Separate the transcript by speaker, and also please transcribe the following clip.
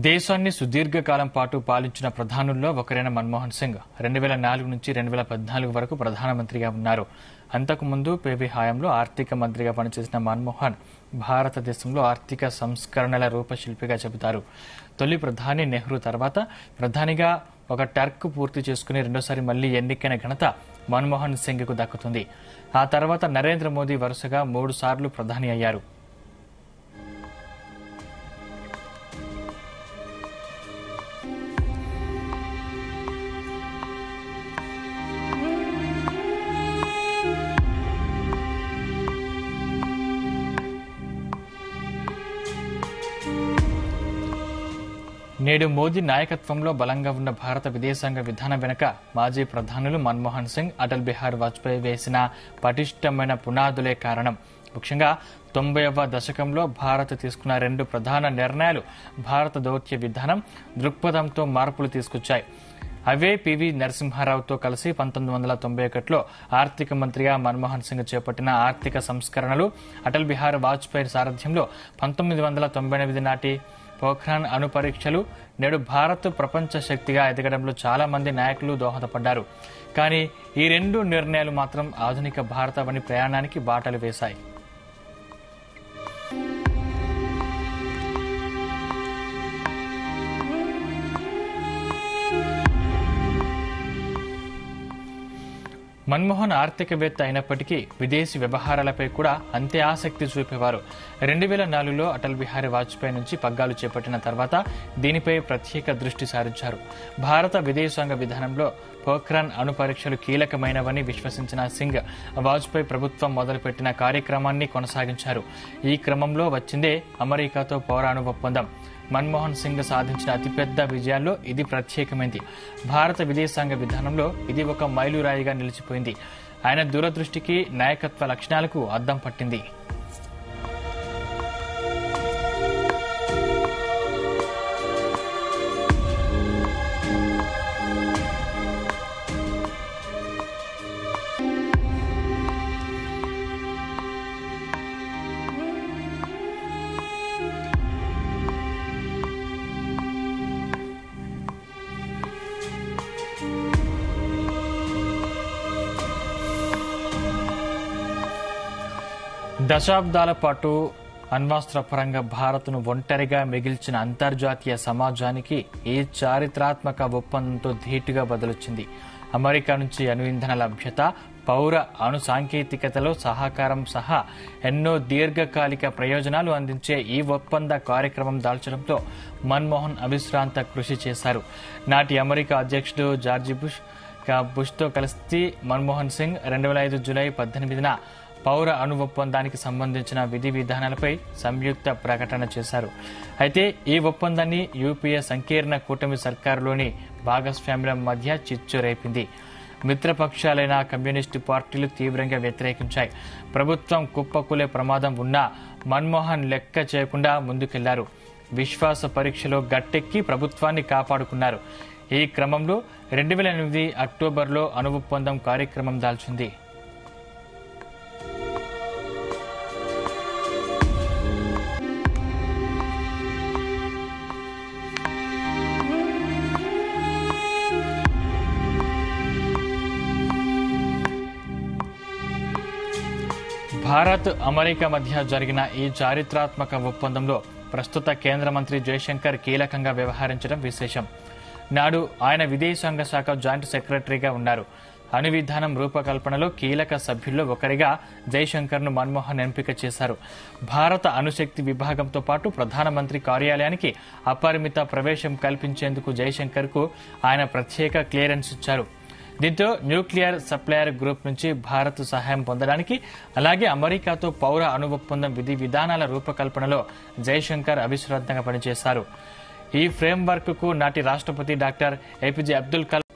Speaker 1: దేశాన్ని సుదీర్ఘకాలం పాటు పాలించిన ప్రధానుల్లో ఒకరైన మన్మోహన్ సింగ్ 2004 నుంచి 2014 వరకు ప్రధానమంత్రిగా ఉన్నారు. అంతకుముందు పేవి హయాంలో ఆర్థిక మంత్రిగా పనిచేసిన మన్మోహన్ భారతదేశంలో ఆర్థిక సంస్కరణల రూపశిల్పిగా చెబుతారు. తొలి ప్రధాని నెహ్రూ తర్వాత ప్రధానిగా ఒక టర్క్ పూర్తి చేసుకుని రెండోసారి మళ్లీ ఎన్నికైన ఘనత మన్మోహన్ సింగ్కు దక్కుతుంది. ఆ తర్వాత నరేంద్ర మోదీ వరుసగా 3 సార్లు ప్రధాని అయ్యారు. నేడు మోదీ నాయకత్వంలో బలంగా ఉన్న భారత విదేశాంగ విధానం వెనుక మాజీ ప్రధానులు మన్మోహన్ సింగ్, అటల్ బిహారీ వాజ్పేయి వేసిన పటిష్టమైన పునాదులే కారణం. ముఖ్యంగా 90వ దశకంలో భారత్ తీసుకున్న 2 ప్రధాన నిర్ణయాలు భారత దౌత్య విధానం దృక్పథంతో మార్పులు తీసుకొచ్చాయి. అవే పివి నరసింహారావుతో కలిసి 1991లో ఆర్థిక మంత్రిగా మన్మోహన్ సింగ్ చేపట్టిన ఆర్థిక సంస్కరణలు, అటల్ బిహారీ వాజ్పేయి సారథ్యంలో 1998 నాటి పోఖ్రాన్ అణు పరీక్షలు. నేడు భారత్ ప్రపంచ శక్తిగా ఎదగడంలో చాలా మంది నాయకులు దోహదపడ్డారు. కానీ ఈ 2 నిర్ణయాలు మాత్రం ఆధునిక భారతావని ప్రయాణానికి బాటలు వేశాయి. మన్మోహన్ ఆర్థికవేత్త అయినప్పటికీ విదేశీ వ్యవహారాలపై కూడా అంతే ఆసక్తి చూపేవారు. 2004లో అటల్ బిహారీ వాజ్పేయి నుంచి పగ్గాలు చేపట్టిన తర్వాత దీనిపై ప్రత్యేక దృష్టి సారించారు. భారత విదేశాంగ విధానంలో పోఖ్రాన్ అణు పరీక్షలు కీలకమైనవని విశ్వసించిన సింగ్ వాజ్పేయి ప్రభుత్వం మొదలుపెట్టిన కార్యక్రమాన్ని కొనసాగించారు. ఈ క్రమంలో వచ్చిందే అమెరికాతో పౌరాణు ఒప్పందం. మన్మోహన్ సింగ్ సాధించిన అతిపెద్ద విజయాల్లో ఇది ప్రత్యేకమైంది. భారత విదేశాంగ విధానంలో ఇది ఒక మైలురాయిగా నిలిచిపోయింది. ఆయన దూరదృష్టికి, నాయకత్వ లక్షణాలకు అద్దం పట్టింది. దశాబ్దాల పాటు అణ్వస్త్రపరంగా భారత్ను ఒంటరిగా మిగిల్చిన అంతర్జాతీయ సమాజానికి ఈ చారిత్రాత్మక ఒప్పందంతో ధీటుగా బదులొచ్చింది. అమెరికా నుంచి అణు ఇంధన లభ్యత, పౌర అణు సాంకేతికతలో సహకారం సహా ఎన్నో దీర్ఘకాలిక ప్రయోజనాలు అందించే ఈ ఒప్పంద కార్యక్రమం దాల్చడంతో మన్మోహన్ అవిశ్రాంత కృషి చేశారు. నాటి అమెరికా అధ్యక్షుడు జార్జి బుష్తో కలిసి మన్మోహన్ సింగ్ 2005 జూలై 18న పౌర అణు ఒప్పందానికి సంబంధించిన విధి విధానాలపై సంయుక్త ప్రకటన చేశారు. అయితే ఈ ఒప్పందాన్ని యూపీఏ సంకీర్ణ కూటమి సర్కారులోని భాగస్వామ్యుల మధ్య చిచ్చు రేపింది. మిత్రపక్షాలైన కమ్యూనిస్టు పార్టీలు తీవ్రంగా వ్యతిరేకించాయి. ప్రభుత్వం కుప్పకూలే ప్రమాదం ఉన్నా మన్మోహన్ లెక్క చేయకుండా ముందుకెళ్లారు. విశ్వాస పరీక్షలో గట్టెక్కి ప్రభుత్వాన్ని కాపాడుకున్నారు. ఈ క్రమంలో 2008 అక్టోబర్లో అణు ఒప్పందం కార్యక్రమం దాల్చింది. భారత్, అమెరికా మధ్య జరిగిన ఈ చారిత్రాత్మక ఒప్పందంలో ప్రస్తుత కేంద్ర మంత్రి జయశంకర్ కీలకంగా వ్యవహరించడం విశేషం. నాడు ఆయన విదేశాంగ శాఖ జాయింట్ సెక్రటరీగా ఉన్నారు. అణు విధానం రూపకల్పనలో కీలక సభ్యుల్లో ఒకరిగా జయశంకర్ను మన్మోహన్ ఎంపిక చేశారు. భారత అణుశక్తి విభాగంతో పాటు ప్రధానమంత్రి కార్యాలయానికి అపరిమిత ప్రవేశం కల్పించేందుకు జయశంకర్కు ఆయన ప్రత్యేక క్లియరెన్స్ ఇచ్చారు. దీంతో న్యూక్లియర్ సప్లయర్ గ్రూప్ నుంచి భారత్ సహాయం పొందడానికి, అలాగే అమెరికాతో పౌర అణు ఒప్పందం విధి విధానాల రూపకల్పనలో జయశంకర్ అవిశ్రాంతంగా పనిచేశారు. ఈ ఫ్రేమ్వర్క్ కు నాటి రాష్ట్రపతి డాక్టర్ ఏపీజే అబ్దుల్ కలాం